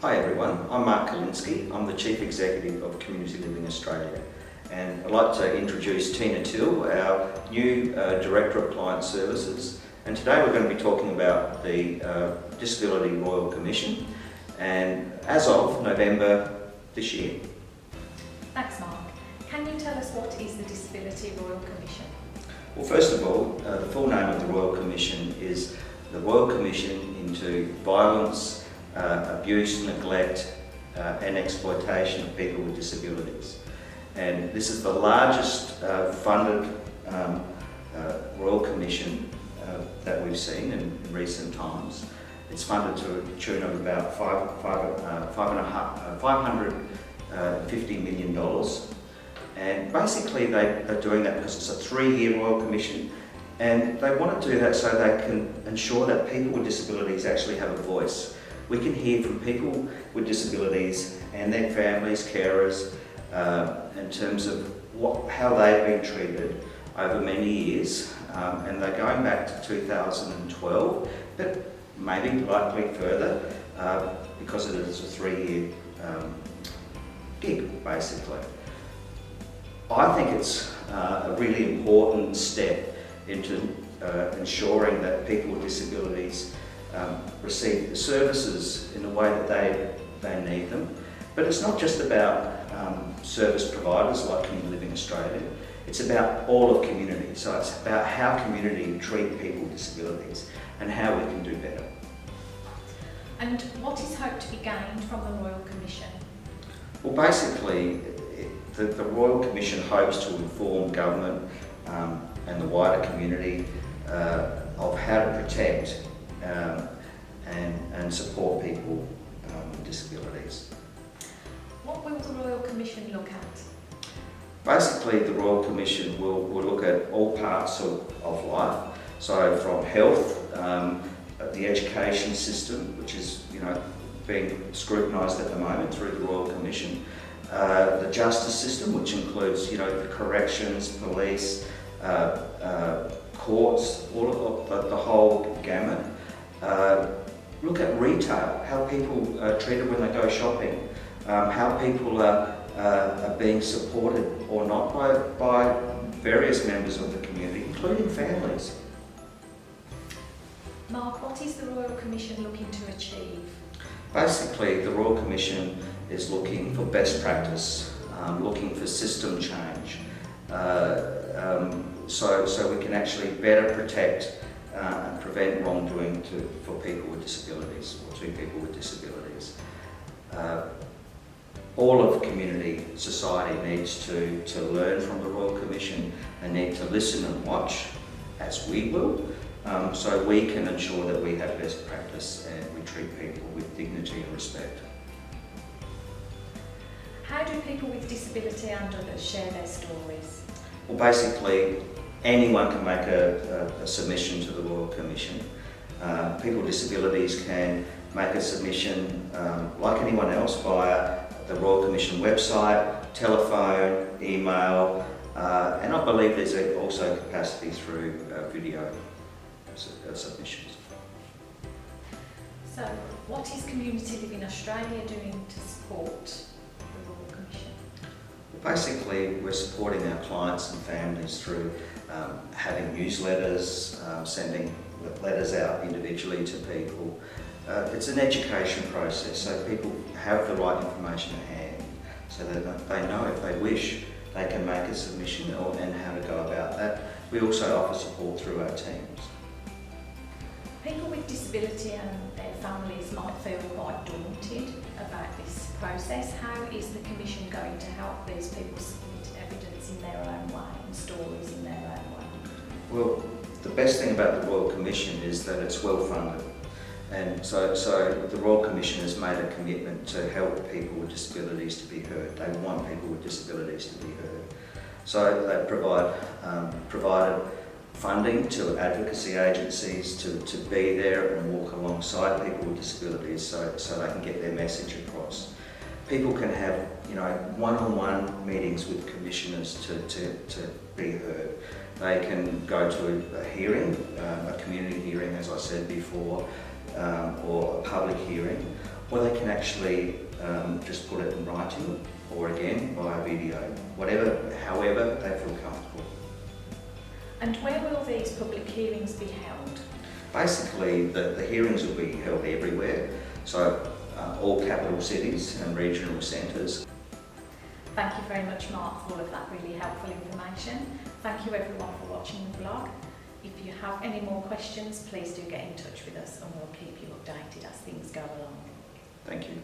Hi everyone, I'm Mark Kulinski. I'm the Chief Executive of Community Living Australia, and I'd like to introduce Tina Till, our new Director of Client Services. And today we're going to be talking about the Disability Royal Commission, and as of November this year. Thanks, Mark. Can you tell us what is the Disability Royal Commission? Well, first of all, the full name of the Royal Commission is the Royal Commission into Violence, Abuse, Neglect and Exploitation of People with Disabilities. And this is the largest funded Royal Commission that we've seen in recent times. It's funded to a tune of about $550 million. And basically they're doing that because it's a 3-year Royal Commission, and they want to do that so they can ensure that people with disabilities actually have a voice. We can hear from people with disabilities and their families, carers, in terms of how they've been treated over many years, and they're going back to 2012, but maybe likely further, because it is a 3-year gig, basically. I think it's a really important step into ensuring that people with disabilities receive the services in the way that they need them. But it's not just about service providers like Community Living Australia, it's about all of community. So it's about how community treat people with disabilities and how we can do better. And what is hoped to be gained from the Royal Commission? Well, basically, the Royal Commission hopes to inform government and the wider community of how to protect and support people with disabilities. What will the Royal Commission look at? Basically, the Royal Commission will look at all parts of life, so from health, the education system, which is being scrutinised at the moment through the Royal Commission, the justice system, which includes the corrections, police, courts, all of the whole gamut. Look at retail, how people are treated when they go shopping, how people are being supported or not by various members of the community, including families. Mark, what is the Royal Commission looking to achieve? Basically, the Royal Commission is looking for best practice, looking for system change, so we can actually better protect and prevent wrongdoing for people with disabilities, or to people with disabilities. All of community society needs to learn from the Royal Commission and need to listen and watch, as we will, so we can ensure that we have best practice and we treat people with dignity and respect. How do people with disability and others share their stories? Well, basically, anyone can make a submission to the Royal Commission. People with disabilities can make a submission like anyone else via the Royal Commission website, telephone, email, and I believe there's also capacity through video submissions. So, what is Community Living Australia doing to support the Royal Commission? Well, basically, we're supporting our clients and families through having newsletters, sending letters out individually to people. It's an education process, so people have the right information at hand, so that they know if they wish they can make a submission and how to go about that. We also offer support through our teams. People with disability and their families might feel quite daunted about this process. How is the Commission going to help these people submit evidence in their own way and stories in their own way? Well, the best thing about the Royal Commission is that it's well funded. And so the Royal Commission has made a commitment to help people with disabilities to be heard. They want people with disabilities to be heard. So they provided funding to advocacy agencies to be there and walk alongside people with disabilities so they can get their message across. People can have one-on-one meetings with commissioners to be heard. They can go to a hearing, a community hearing, as I said before, or a public hearing, Or they can actually just put it in writing, or again via video, however they feel comfortable. And where will these public hearings be held? Basically, the hearings will be held everywhere, so all capital cities and regional centres. Thank you very much, Mark, for all of that really helpful information. Thank you everyone for watching the vlog. If you have any more questions, please do get in touch with us and we'll keep you updated as things go along. Thank you.